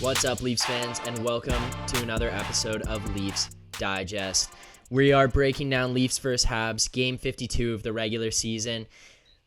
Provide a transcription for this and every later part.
What's up, Leafs fans, and welcome to another episode of Leafs Digest. We are breaking down Leafs vs. Habs, Game 52 of the regular season.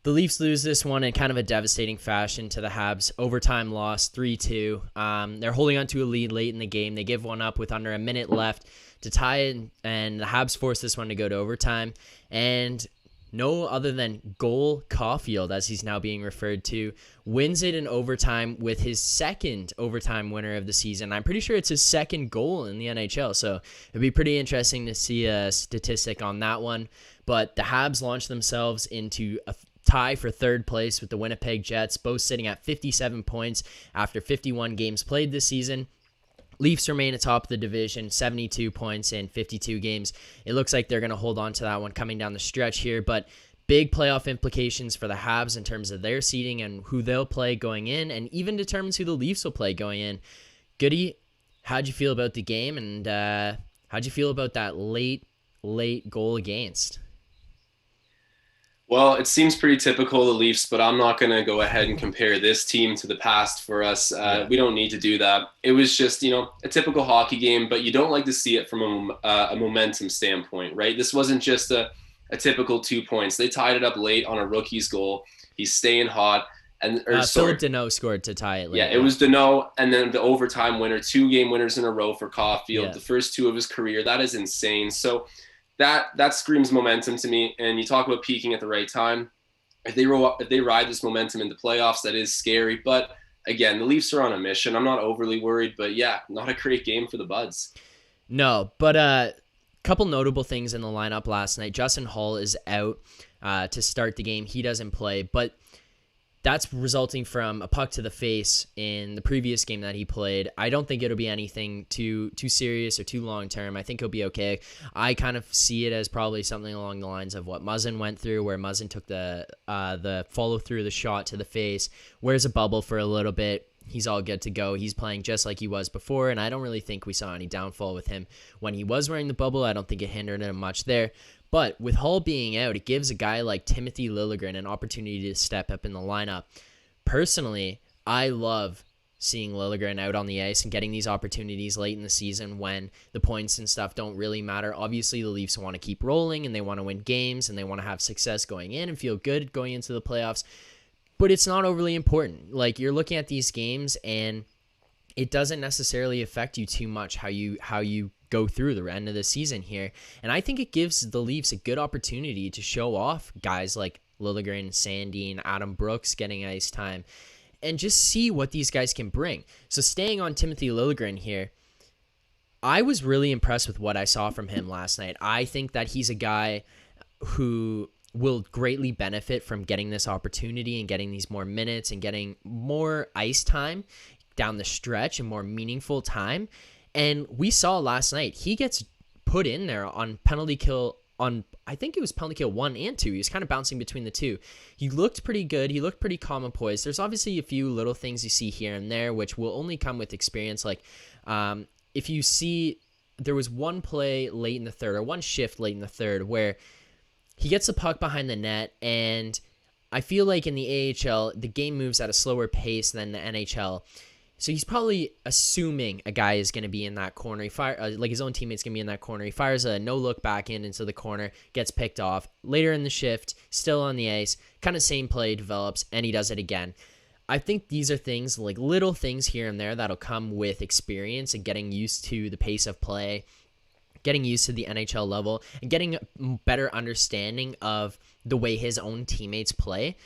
The Leafs lose this one in kind of a devastating fashion to the Habs. Overtime loss, 3-2. They're holding on to a lead late in the game. They give one up with under a minute left to tie it, and the Habs force this one to go to overtime. And no other than Goal Caulfield, as he's now being referred to, wins it in overtime with his second overtime winner of the season. I'm pretty sure it's his second goal in the NHL, so it'd be pretty interesting to see a statistic on that one. But the Habs launched themselves into a tie for third place with the Winnipeg Jets, both sitting at 57 points after 51 games played this season. Leafs remain atop the division, 72 points in 52 games. It looks like they're going to hold on to that one coming down the stretch here, but big playoff implications for the Habs in terms of their seeding and who they'll play going in, and even determines who the Leafs will play going in. Goody, how'd you feel about the game, and how'd you feel about that late goal against? Well, it seems pretty typical of the Leafs, but I'm not going to go ahead and compare this team to the past for us. We don't need to do that. It was just, a typical hockey game, but you don't like to see it from a momentum standpoint, right? This wasn't just a typical 2 points. They tied it up late on a rookie's goal. He's staying hot. Philip Danault scored to tie it late. Yeah, it was Danault, and then the overtime winner, 2 game winners in a row for Caulfield, the first 2 of his career. That is insane. So that screams momentum to me. And you talk about peaking at the right time. If they ride this momentum into playoffs, that is scary. But again, the Leafs are on a mission. I'm not overly worried, but yeah, not a great game for the Buds. No, but a couple notable things in the lineup last night. Justin Holl is out to start the game. He doesn't play, but that's resulting from a puck to the face in the previous game that he played. I don't think it'll be anything too serious or too long term. I think he'll be okay. I kind of see it as probably something along the lines of what Muzzin went through, where Muzzin took the follow through the shot to the face, wears a bubble for a little bit. He's all good to go. He's playing just like he was before, and I don't really think we saw any downfall with him when he was wearing the bubble. I don't think it hindered him much there. But with Hull being out, it gives a guy like Timothy Liljegren an opportunity to step up in the lineup. Personally, I love seeing Liljegren out on the ice and getting these opportunities late in the season when the points and stuff don't really matter. Obviously, the Leafs want to keep rolling, and they want to win games, and they want to have success going in and feel good going into the playoffs. But it's not overly important. Like, you're looking at these games, and it doesn't necessarily affect you too much how you go through the end of the season here. And I think it gives the Leafs a good opportunity to show off guys like Liljegren, Sandin, Adam Brooks getting ice time, and just see what these guys can bring. So staying on Timothy Liljegren here, I was really impressed with what I saw from him last night. I think that he's a guy who will greatly benefit from getting this opportunity and getting these more minutes and getting more ice time down the stretch and more meaningful time. And we saw last night, he gets put in there on penalty kill on, I think it was penalty kill 1 and 2. He was kind of bouncing between the two. He looked pretty good. He looked pretty calm and poised. There's obviously a few little things you see here and there, which will only come with experience. Like if you see, there was one play late in the third, or one shift late in the third, where he gets the puck behind the net, and I feel like in the AHL, the game moves at a slower pace than the NHL. So he's probably assuming a guy is going to be in that corner. Like his own teammate's going to be in that corner. He fires a no-look back into the corner, gets picked off. Later in the shift, still on the ice, kind of same play develops, and he does it again. I think these are things, like little things here and there, that'll come with experience and getting used to the pace of play, getting used to the NHL level, and getting a better understanding of the way his own teammates play.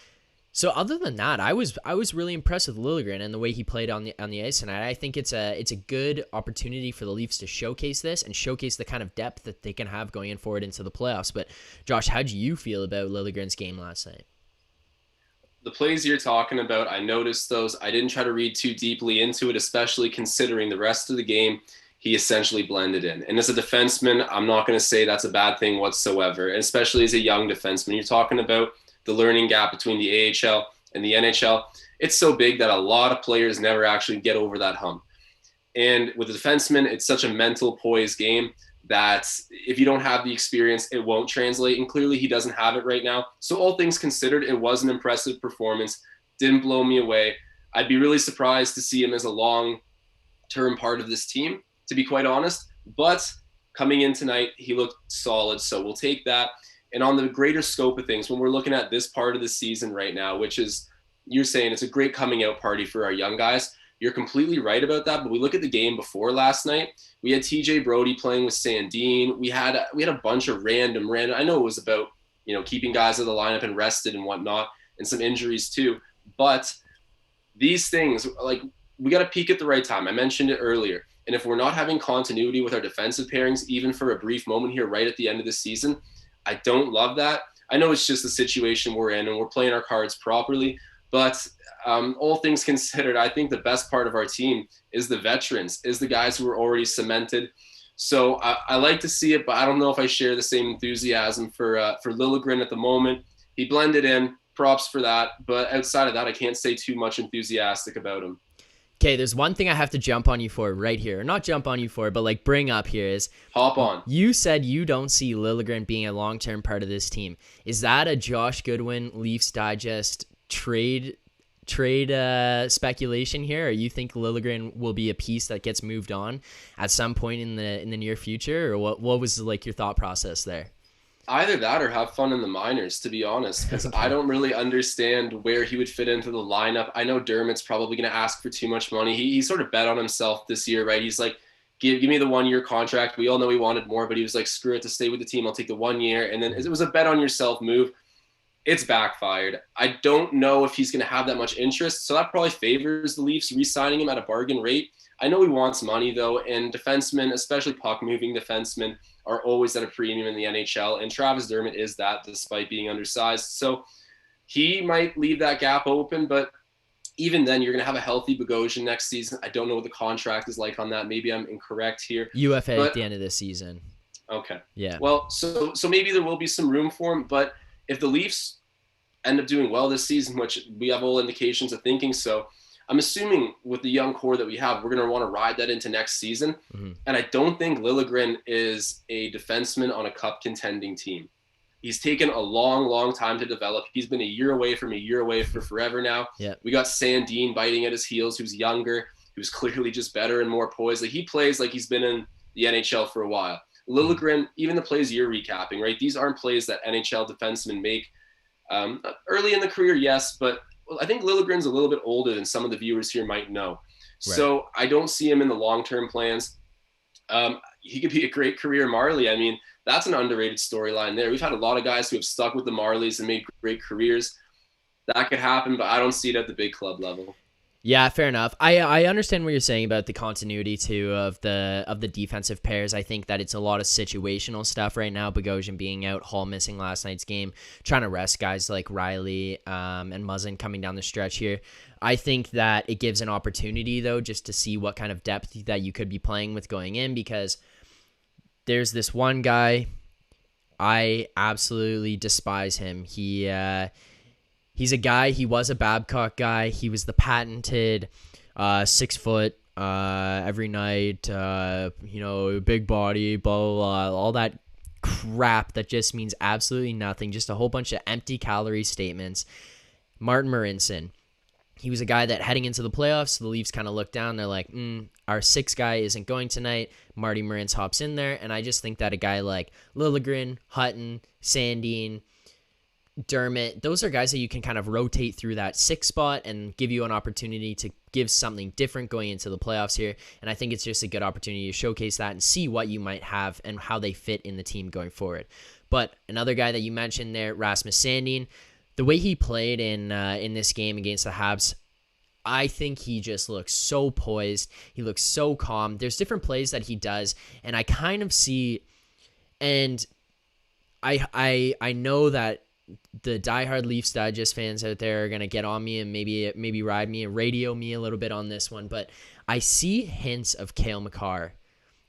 So other than that, I was really impressed with Liljegren and the way he played on the ice tonight. I think it's a good opportunity for the Leafs to showcase this and showcase the kind of depth that they can have going forward into the playoffs. But Josh, how'd you feel about Liljegren's game last night? The plays you're talking about, I noticed those. I didn't try to read too deeply into it, especially considering the rest of the game he essentially blended in. And as a defenseman, I'm not going to say that's a bad thing whatsoever, and especially as a young defenseman. You're talking about the learning gap between the AHL and the NHL. It's so big that a lot of players never actually get over that hump. And with a defenseman, it's such a mental poise game that if you don't have the experience, it won't translate. And clearly he doesn't have it right now. So all things considered, it was an impressive performance. Didn't blow me away. I'd be really surprised to see him as a long long-term part of this team, to be quite honest. But coming in tonight, he looked solid. So we'll take that. And on the greater scope of things, when we're looking at this part of the season right now, which is, you're saying it's a great coming out party for our young guys. You're completely right about that. But we look at the game before last night. We had TJ Brody playing with Sandin. We had a bunch of random. I know it was about, keeping guys in the lineup and rested and whatnot, and some injuries too. But these things, like, we got to peak at the right time. I mentioned it earlier. And if we're not having continuity with our defensive pairings, even for a brief moment here right at the end of the season, I don't love that. I know it's just the situation we're in and we're playing our cards properly. But all things considered, I think the best part of our team is the veterans, is the guys who are already cemented. So I like to see it, but I don't know if I share the same enthusiasm for Liljegren at the moment. He blended in. Props for that. But outside of that, I can't say too much enthusiastic about him. Okay, there's one thing I have to jump on you for right here. Not jump on you for, but like bring up here is... Hop on. You said you don't see Liljegren being a long-term part of this team. Is that a Josh Goodwin, Leafs Digest trade speculation here, or you think Liljegren will be a piece that gets moved on at some point in the near future, or what was like your thought process there? Either that or have fun in the minors, to be honest, because I don't really understand where he would fit into the lineup. I know Dermott's probably going to ask for too much money. He sort of bet on himself this year, right? He's like, give me the 1 year contract. We all know he wanted more, but he was like, screw it, to stay with the team, I'll take the 1 year. And then it was a bet on yourself move. It's backfired. I don't know if he's going to have that much interest, so that probably favors the Leafs re-signing him at a bargain rate. I know he wants money, though, and defensemen, especially puck-moving defensemen, are always at a premium in the NHL, and Travis Dermott is that despite being undersized. So he might leave that gap open, but even then, you're going to have a healthy Bogosian next season. I don't know what the contract is like on that. Maybe I'm incorrect here. UFA at the end of this season. Okay. Yeah. Well, so maybe there will be some room for him, but if the Leafs end up doing well this season, which we have all indications of thinking so, I'm assuming with the young core that we have, we're going to want to ride that into next season. Mm-hmm. And I don't think Liljegren is a defenseman on a cup contending team. He's taken a long, long time to develop. He's been a year away for forever now. Yeah. We got Sandin biting at his heels, who's younger, who's clearly just better and more poised. Like, he plays like he's been in the NHL for a while. Liljegren, even the plays you're recapping, right? These aren't plays that NHL defensemen make. Early in the career, yes, but I think Liljegren's a little bit older than some of the viewers here might know. Right. So I don't see him in the long-term plans. He could be a great career Marley. I mean, that's an underrated storyline there. We've had a lot of guys who have stuck with the Marlies and made great careers. That could happen, but I don't see it at the big club level. Yeah, fair enough. I understand what you're saying about the continuity too of the defensive pairs. I think that it's a lot of situational stuff right now. Bogosian being out, Hall missing last night's game, trying to rest guys like Riley and Muzzin coming down the stretch here. I think that it gives an opportunity though just to see what kind of depth that you could be playing with going in, because there's this one guy, I absolutely despise him. He's a guy, he was a Babcock guy. He was the patented 6 foot every night, big body, blah, blah, blah, all that crap that just means absolutely nothing. Just a whole bunch of empty calorie statements. Martin Marincin. He was a guy that heading into the playoffs, the Leafs kind of looked down. They're like, our 6th guy isn't going tonight. Marty Marins hops in there. And I just think that a guy like Liljegren, Hutton, Sandin, Dermott, those are guys that you can kind of rotate through that 6 spot and give you an opportunity to give something different going into the playoffs here. And I think it's just a good opportunity to showcase that and see what you might have and how they fit in the team going forward. But another guy that you mentioned there, Rasmus Sandin, the way he played in this game against the Habs, I think he just looks so poised. He looks so calm. There's different plays that he does, and I kind of see, and I know that the diehard Leafs Digest fans out there are going to get on me and maybe ride me and radio me a little bit on this one, but I see hints of Cale Makar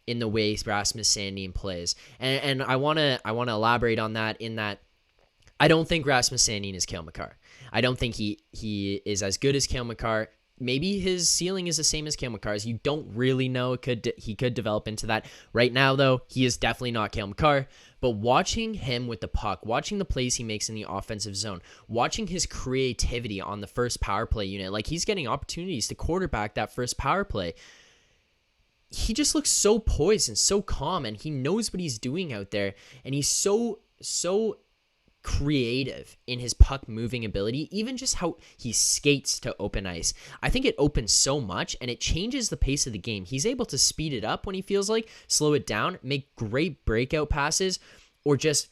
in the way Rasmus Sandin plays. And I want to elaborate on that in that I don't think Rasmus Sandin is Cale Makar. I don't think he is as good as Cale Makar. Maybe his ceiling is the same as Cale Makar's. You don't really know. He could develop into that. Right now, though, he is definitely not Cale Makar. But watching him with the puck, watching the plays he makes in the offensive zone, watching his creativity on the first power play unit, like he's getting opportunities to quarterback that first power play. he just looks so poised and so calm, and he knows what he's doing out there, and he's so creative in his puck moving ability, even just how he skates to open ice. I think it opens so much, and it changes the pace of the game. He's able to speed it up when he feels like, slow it down, make great breakout passes, or just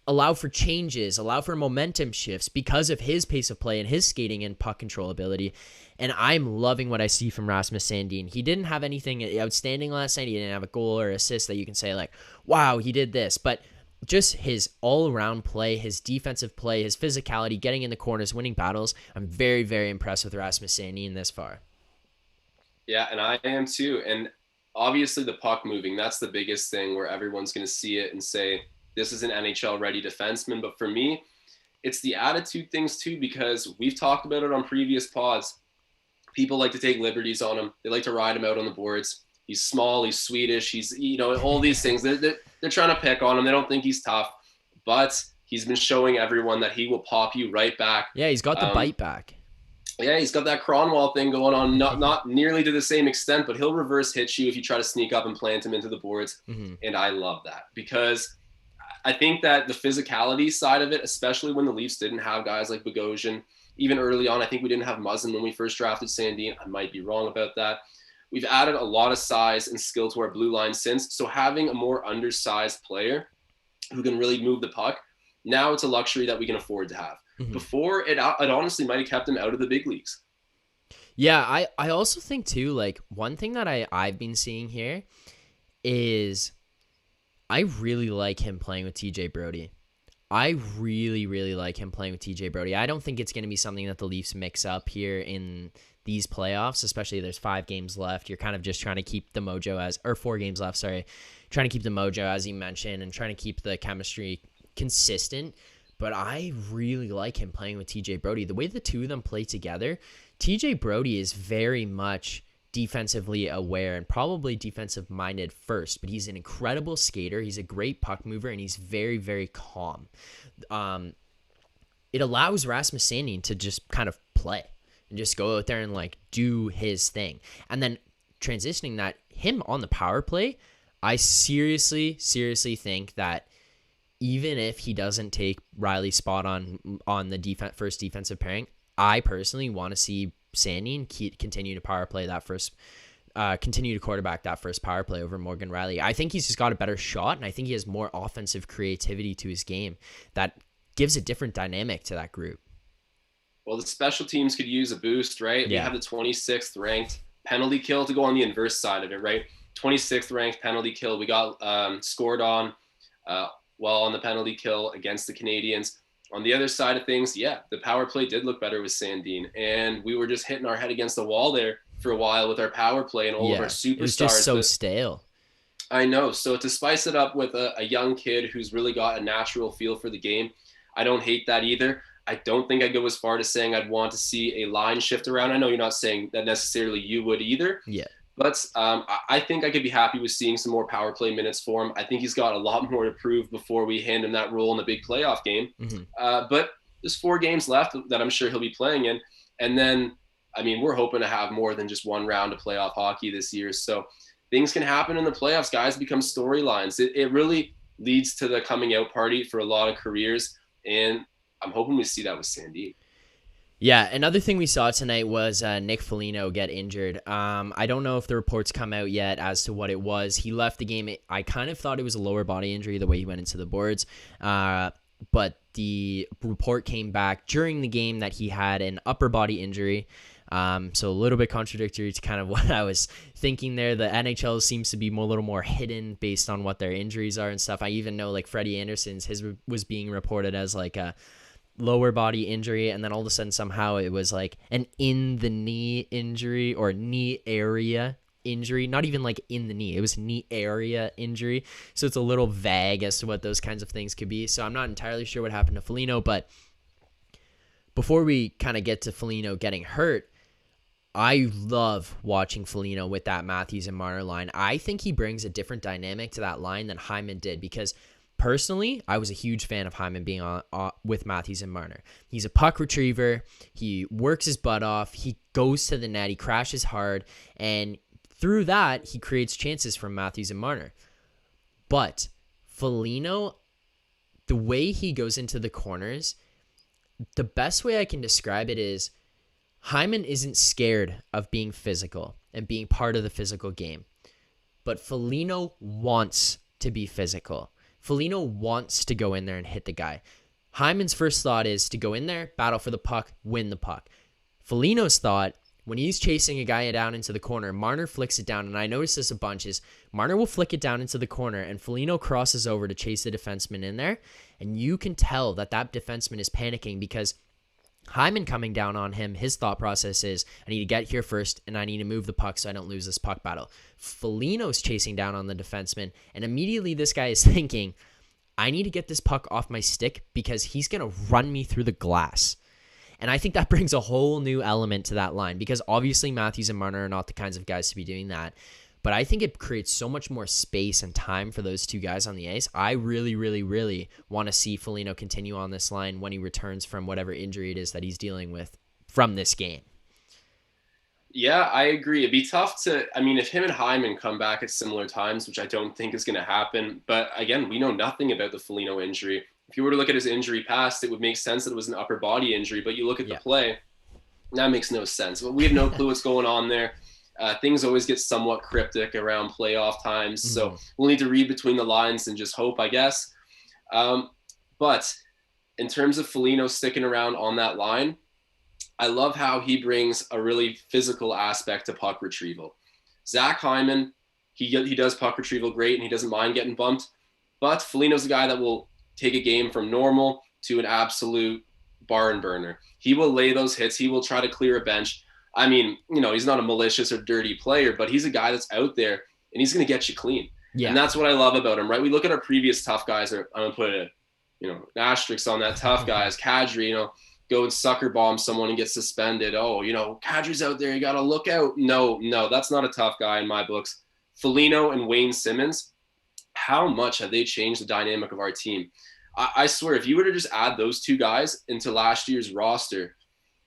allow for changes, allow for momentum shifts because of his pace of play and his skating and puck control ability. And I'm loving what I see from Rasmus Sandin. He didn't have anything outstanding last night. He didn't have a goal or assist that you can say like, wow, he did this. But just his all-around play, his defensive play, his physicality, getting in the corners, winning battles. I'm very, very impressed with Rasmus Sandin this far. Yeah, and I am too. And obviously the puck moving, that's the biggest thing where everyone's going to see it and say, this is an NHL-ready defenseman. But for me, it's the attitude things too, because we've talked about it on previous pods. People like to take liberties on him. They like to ride him out on the boards. He's small, he's Swedish, he's, all these things. They're trying to pick on him. They don't think he's tough. But he's been showing everyone that he will pop you right back. Yeah, he's got the bite back. Yeah, he's got that Cronwall thing going on, not nearly to the same extent, but he'll reverse hit you if you try to sneak up and plant him into the boards. Mm-hmm. And I love that because I think that the physicality side of it, especially when the Leafs didn't have guys like Bogosian, even early on, I think we didn't have Muzzin when we first drafted Sandin. I might be wrong about that. We've added a lot of size and skill to our blue line since. So having a more undersized player who can really move the puck, now it's a luxury that we can afford to have. Mm-hmm. Before, it honestly might have kept him out of the big leagues. Yeah, I also think too, like one thing that I've been seeing here is I really like him playing with TJ Brody. I really, really like him playing with TJ Brody. I don't think it's going to be something that the Leafs mix up here in these playoffs, especially there's 5 games left. You're kind of just trying to keep the mojo or 4 games left, sorry. Trying to keep the mojo, as you mentioned, and trying to keep the chemistry consistent. But I really like him playing with TJ Brody. The way the two of them play together, TJ Brody is very much defensively aware and probably defensive minded first, but he's an incredible skater. He's a great puck mover, and he's very, very calm. It allows Rasmus Sandin to just kind of play and just go out there and like do his thing. And then transitioning that, him on the power play, I seriously think that even if he doesn't take Riley's spot on the first defensive pairing, I personally want to see Sandin continue to power play that first, continue to quarterback that first power play over Morgan Riley. I think he's just got a better shot, and I think he has more offensive creativity to his game that gives a different dynamic to that group. Well, the special teams could use a boost, right? Yeah. We have the 26th ranked penalty kill to go on the inverse side of it, right? 26th ranked penalty kill. We got scored on while on the penalty kill against the Canadiens. On the other side of things, yeah, the power play did look better with Sandin, and we were just hitting our head against the wall there for a while with our power play and all of our superstars. It was just so stale. I know. So to spice it up with a young kid who's really got a natural feel for the game, I don't hate that either. I don't think I'd go as far to saying I'd want to see a line shift around. I know you're not saying that necessarily you would either. Yeah. But I think I could be happy with seeing some more power play minutes for him. I think he's got a lot more to prove before we hand him that role in the big playoff game. Mm-hmm. But there's 4 games left that I'm sure he'll be playing in. And then, I mean, we're hoping to have more than just one round of playoff hockey this year. So things can happen in the playoffs. Guys become storylines. It really leads to the coming out party for a lot of careers. And I'm hoping we see that with Sandin. Yeah, another thing we saw tonight was Nick Foligno get injured. I don't know if the reports come out yet as to what it was. He left the game. I kind of thought it was a lower body injury the way he went into the boards. But the report came back during the game that he had an upper body injury. So a little bit contradictory to kind of what I was thinking there. The NHL seems to be a little more hidden based on what their injuries are and stuff. I even know like Freddie Anderson's, his was being reported as like a lower body injury, and then all of a sudden somehow it was like an in the knee injury or knee area injury, not even like in the knee, it was knee area injury. So it's a little vague as to what those kinds of things could be. So I'm not entirely sure what happened to Foligno, but before we kind of get to Foligno getting hurt, I love watching Foligno with that Matthews and Marner line. I think he brings a different dynamic to that line than Hyman did, because personally, I was a huge fan of Hyman being on with Matthews and Marner. He's a puck retriever. He works his butt off. He goes to the net. He crashes hard. And through that, he creates chances from Matthews and Marner. But Foligno, the way he goes into the corners, the best way I can describe it is Hyman isn't scared of being physical and being part of the physical game. But Foligno wants to be physical. Foligno wants to go in there and hit the guy. Hyman's first thought is to go in there, battle for the puck, win the puck. Foligno's thought, when he's chasing a guy down into the corner, Marner flicks it down, and I notice this a bunch, is Marner will flick it down into the corner, and Foligno crosses over to chase the defenseman in there, and you can tell that defenseman is panicking because Hyman coming down on him, his thought process is, I need to get here first, and I need to move the puck so I don't lose this puck battle. Foligno's chasing down on the defenseman, and immediately this guy is thinking, I need to get this puck off my stick because he's going to run me through the glass. And I think that brings a whole new element to that line because obviously Matthews and Marner are not the kinds of guys to be doing that. But I think it creates so much more space and time for those two guys on the ice. I really, really, really want to see Foligno continue on this line when he returns from whatever injury it is that he's dealing with from this game. Yeah, I agree. It'd be tough to, if him and Hyman come back at similar times, which I don't think is going to happen. But again, we know nothing about the Foligno injury. If you were to look at his injury past, it would make sense that it was an upper body injury. But you look at the play, that makes no sense. But we have no clue what's going on there. Things always get somewhat cryptic around playoff times. Mm-hmm. So we'll need to read between the lines and just hope, I guess. But in terms of Foligno sticking around on that line, I love how he brings a really physical aspect to puck retrieval. Zack Hyman, he does puck retrieval great, and he doesn't mind getting bumped. But Foligno's the guy that will take a game from normal to an absolute barn burner. He will lay those hits. He will try to clear a bench. He's not a malicious or dirty player, but he's a guy that's out there, and he's going to get you clean. Yeah. And that's what I love about him, right? We look at our previous tough guys. I'm going to put an asterisk on that tough guys. Kadri, go and sucker bomb someone and get suspended. Oh, Kadri's out there. You got to look out. No, that's not a tough guy in my books. Foligno and Wayne Simmonds, how much have they changed the dynamic of our team? I swear, if you were to just add those two guys into last year's roster,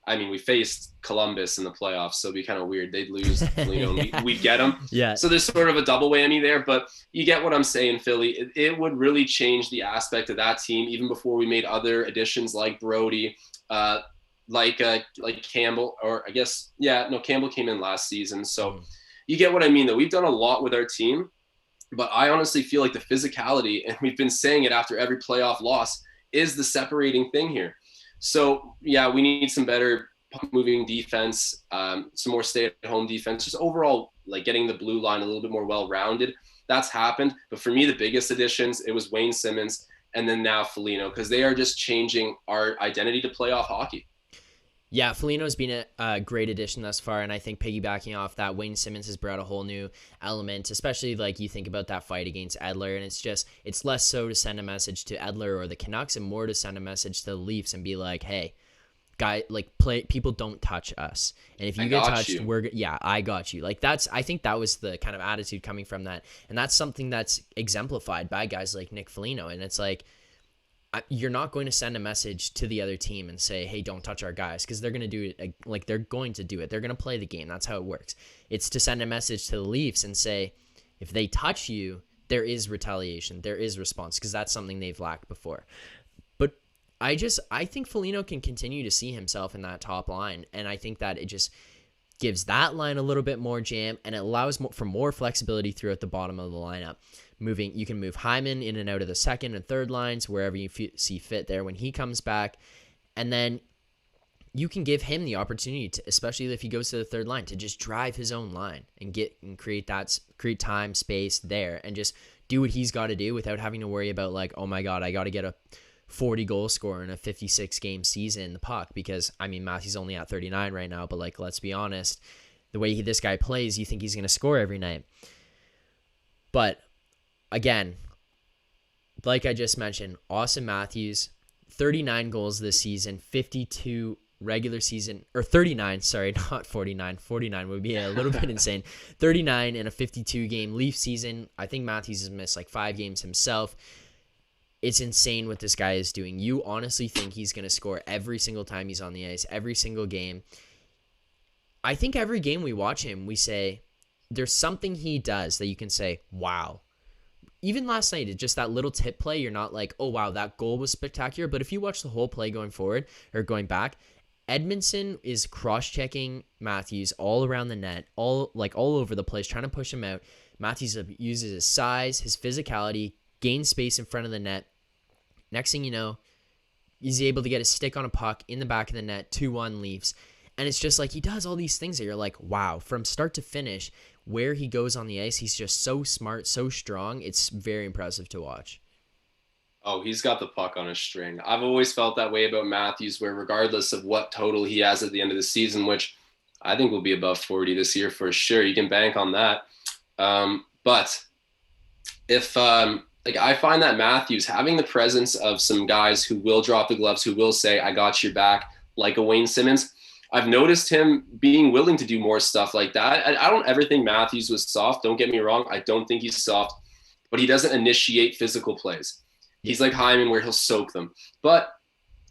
we faced Columbus in the playoffs, so it'd be kind of weird. They'd lose, and we'd get them. Yeah. So there's sort of a double whammy there, but you get what I'm saying, Philly. It would really change the aspect of that team, even before we made other additions like Brody, like Campbell, or I guess, Campbell came in last season. So you get what I mean, though. We've done a lot with our team, but I honestly feel like the physicality, and we've been saying it after every playoff loss, is the separating thing here. So, we need some better moving defense, some more stay-at-home defense, just overall, getting the blue line a little bit more well-rounded. That's happened. But for me, the biggest additions, it was Wayne Simmonds and then now Foligno, because they are just changing our identity to playoff hockey. Yeah, Foligno's been a great addition thus far, and I think piggybacking off that, Wayne Simmonds has brought a whole new element, especially you think about that fight against Edler, and it's less so to send a message to Edler or the Canucks and more to send a message to the Leafs and be like, hey, guy, people don't touch us, and if you get touched, I got you. I think that was the kind of attitude coming from that, and that's something that's exemplified by guys like Nick Foligno, and it's you're not going to send a message to the other team and say, hey, don't touch our guys, because they're going to do it. They're going to do it. They're going to play the game. That's how it works. It's to send a message to the Leafs and say, if they touch you, there is retaliation. There is response, because that's something they've lacked before. But I think Foligno can continue to see himself in that top line, and I think that it just gives that line a little bit more jam, and it allows for more flexibility throughout the bottom of the lineup. You can move Hyman in and out of the second and third lines wherever you see fit there when he comes back, and then you can give him the opportunity to, especially if he goes to the third line, to just drive his own line and create time, space there, and just do what he's got to do without having to worry about oh my god, I got to get a 40 goal scorer in a 56 game season in the puck, because Matthew's only at 39 right now, but let's be honest, the way this guy plays, you think he's going to score every night. But again, like I just mentioned, Austin Matthews, 39 goals this season, 52 regular season, or 39, sorry, not 49. 49 would be a little bit insane. 39 in a 52 game Leaf season. I think Matthews has missed 5 games himself. It's insane what this guy is doing. You honestly think he's going to score every single time he's on the ice, every single game. I think every game we watch him, we say, there's something he does that you can say, wow. Even last night, it's just that little tip play. You're not like, oh, wow, that goal was spectacular. But if you watch the whole play going forward or going back, Edmondson is cross-checking Matthews all around the net, all over the place, trying to push him out. Matthews uses his size, his physicality, gains space in front of the net. Next thing you know, he's able to get a stick on a puck in the back of the net, 2-1 Leafs. And it's just like he does all these things that you're like, wow, from start to finish, where he goes on the ice, he's just so smart, so strong. It's very impressive to watch. Oh, he's got the puck on a string. I've always felt that way about Matthews, where regardless of what total he has at the end of the season, which I think will be above 40 this year for sure, you can bank on that. But if like I find that Matthews having the presence of some guys who will drop the gloves, who will say, I got your back, like a Wayne Simmons, I've noticed him being willing to do more stuff like that. I don't ever think Matthews was soft. Don't get me wrong. I don't think he's soft, but he doesn't initiate physical plays. He's like Hyman where he'll soak them. But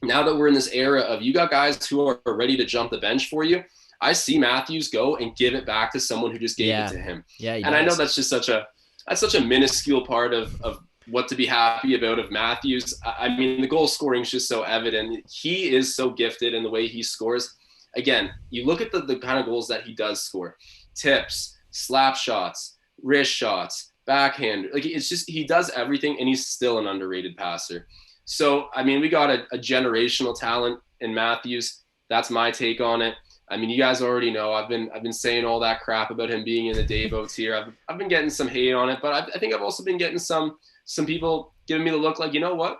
now that we're in this era of you got guys who are ready to jump the bench for you, I see Matthews go and give it back to someone who just gave it to him. Yeah, and I know that's just such a minuscule part of what to be happy about of Matthews. I mean, the goal scoring is just so evident. He is so gifted in the way he scores. Again, you look at the kind of goals that he does score. Tips, slap shots, wrist shots, backhand. Like it's just, he does everything and he's still an underrated passer. So, I mean, we got a generational talent in Matthews. That's my take on it. I mean, you guys already know I've been saying all that crap about him being in the Davo tier. I've been getting some hate on it, but I think I've also been getting some people giving me the look like, you know what?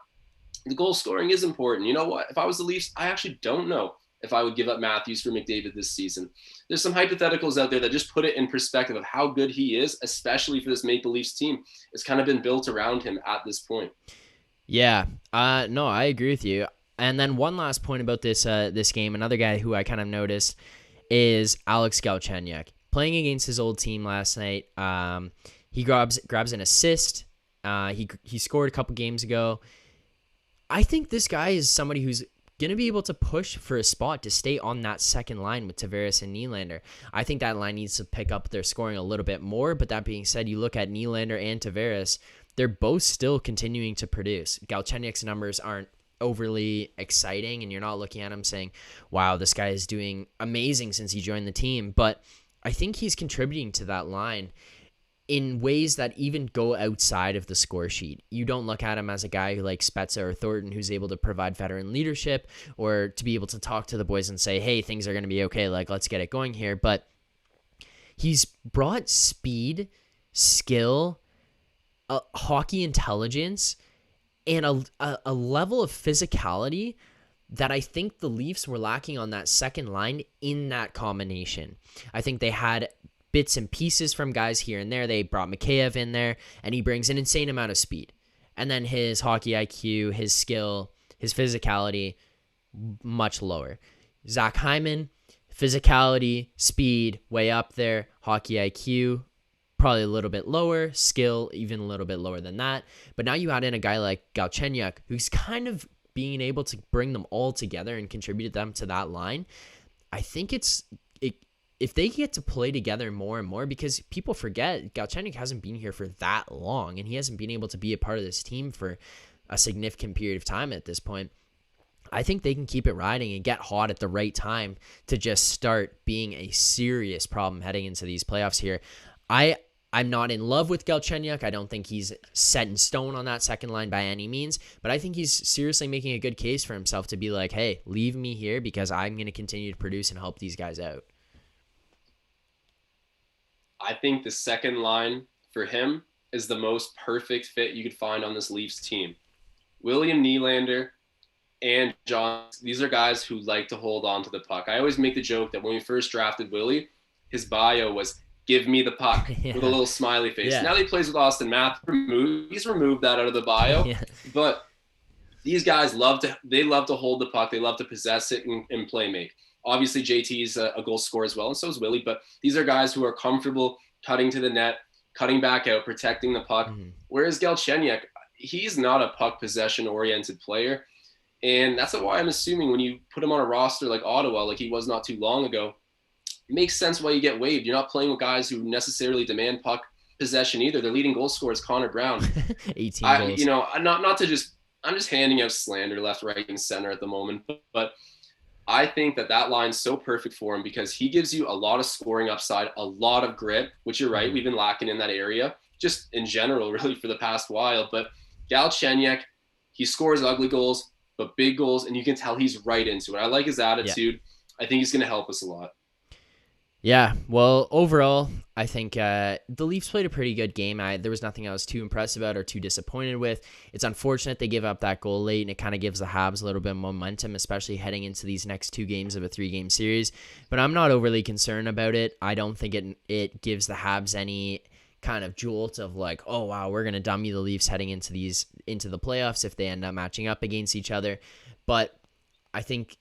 The goal scoring is important. You know what? If I was the Leafs, I actually don't know if I would give up Matthews for McDavid this season. There's some hypotheticals out there that just put it in perspective of how good he is, especially for this Maple Leafs team. It's kind of been built around him at this point. Yeah, no, I agree with you. And then one last point about this game, another guy who I kind of noticed is Alex Galchenyuk. Playing against his old team last night, he grabs an assist. He scored a couple games ago. I think this guy is somebody who's going to be able to push for a spot to stay on that second line with Tavares and Nylander. I think that line needs to pick up their scoring a little bit more, but that being said, you look at Nylander and Tavares, they're both still continuing to produce. Galchenyuk's numbers aren't overly exciting, and you're not looking at him saying, wow, this guy is doing amazing since he joined the team, but I think he's contributing to that line in ways that even go outside of the score sheet. You don't look at him as a guy who like Spezza or Thornton who's able to provide veteran leadership or to be able to talk to the boys and say, hey, things are going to be okay, like let's get it going here. But he's brought speed, skill, hockey intelligence, and a level of physicality that I think the Leafs were lacking on that second line in that combination. I think they had bits and pieces from guys here and there. They brought Mikheyev in there, and he brings an insane amount of speed. And then his hockey IQ, his skill, his physicality, much lower. Zach Hyman, physicality, speed, way up there. Hockey IQ, probably a little bit lower. Skill, even a little bit lower than that. But now you add in a guy like Galchenyuk, who's kind of being able to bring them all together and contribute them to that line. I think if they get to play together more and more, because people forget Galchenyuk hasn't been here for that long, and he hasn't been able to be a part of this team for a significant period of time at this point. I think they can keep it riding and get hot at the right time to just start being a serious problem heading into these playoffs here. I'm not in love with Galchenyuk. I don't think he's set in stone on that second line by any means, but I think he's seriously making a good case for himself to be like, hey, leave me here because I'm going to continue to produce and help these guys out. I think the second line for him is the most perfect fit you could find on this Leafs team. William Nylander and John, these are guys who like to hold on to the puck. I always make the joke that when we first drafted Willie, his bio was, give me the puck, with a little smiley face. Now that he plays with Austin Matthews, he's removed that out of the bio. But these guys love to hold the puck. They love to possess it and play make. Obviously, JT's a goal scorer as well, and so is Willie. But these are guys who are comfortable cutting to the net, cutting back out, protecting the puck. Mm-hmm. Whereas Galchenyuk, he's not a puck possession-oriented player. And that's why I'm assuming when you put him on a roster like Ottawa, like he was not too long ago, it makes sense why you get waived. You're not playing with guys who necessarily demand puck possession either. Their leading goal scorer is Connor Brown. 18 goals. Not to just, I'm just handing out slander left, right, and center at the moment, but I think that line's so perfect for him because he gives you a lot of scoring upside, a lot of grit, which you're right, we've been lacking in that area, just in general, really, for the past while. But Galchenyuk, he scores ugly goals, but big goals, and you can tell he's right into it. I like his attitude. Yeah. I think he's going to help us a lot. Yeah, well, overall, I think the Leafs played a pretty good game. There was nothing I was too impressed about or too disappointed with. It's unfortunate they give up that goal late, and it kind of gives the Habs a little bit of momentum, especially heading into these next 2 games of a 3-game series. But I'm not overly concerned about it. I don't think it gives the Habs any kind of jolt of like, oh wow, we're gonna dummy the Leafs heading into the playoffs if they end up matching up against each other. But I think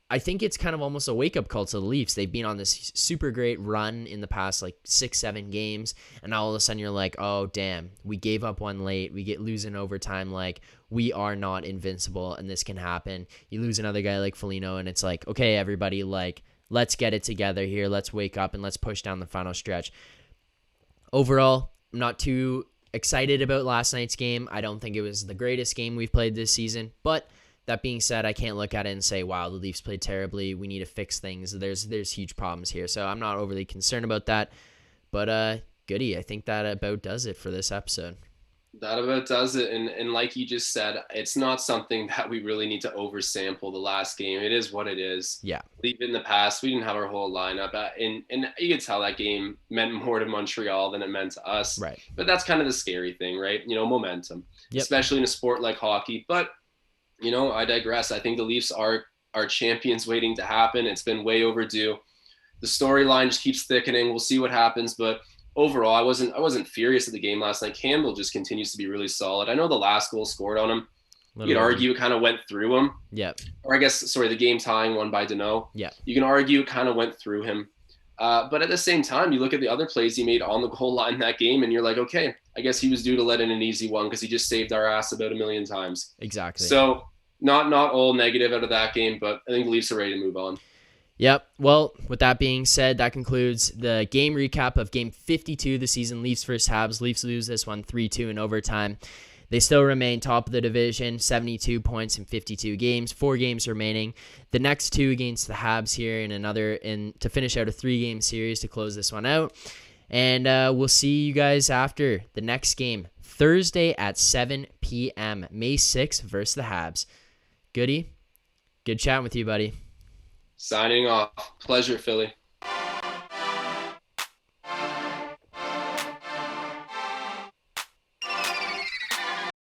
it's kind of almost a wake-up call to the Leafs. They've been on this super great run in the past, like 6-7 games, and now all of a sudden you're like, oh, damn, we gave up one late. We get losing overtime. Like, we are not invincible, and this can happen. You lose another guy like Foligno, and it's like, okay, everybody, like, let's get it together here. Let's wake up, and let's push down the final stretch. Overall, I'm not too excited about last night's game. I don't think it was the greatest game we've played this season, but that being said, I can't look at it and say, wow, the Leafs played terribly. We need to fix things. There's huge problems here. So I'm not overly concerned about that. But goody, I think that about does it for this episode. That about does it. And like you just said, it's not something that we really need to oversample the last game. It is what it is. Yeah. Leave it in the past. We didn't have our whole lineup. And you could tell that game meant more to Montreal than it meant to us. Right. But that's kind of the scary thing, right? Momentum, especially in a sport like hockey. But I digress. I think the Leafs are champions waiting to happen. It's been way overdue. The storyline just keeps thickening. We'll see what happens. But overall, I wasn't furious at the game last night. Campbell just continues to be really solid. I know the last goal scored on him. You could argue it kind of went through him. Yeah. Or I guess, sorry, the game tying one by Danault. Yeah. You can argue it kind of went through him. But at the same time, you look at the other plays he made on the goal line that game, and you're like, okay, I guess he was due to let in an easy one because he just saved our ass about 1,000,000 times. Exactly. So not all negative out of that game, but I think the Leafs are ready to move on. Yep. Well, with that being said, that concludes the game recap of Game 52 of the season. Leafs versus Habs. Leafs lose this one 3-2 in overtime. They still remain top of the division, 72 points in 52 games, 4 games remaining. The next 2 against the Habs here to finish out a 3-game series to close this one out. And we'll see you guys after the next game, Thursday at 7 p.m., May 6th versus the Habs. Goody, good chatting with you, buddy. Signing off. Pleasure, Philly.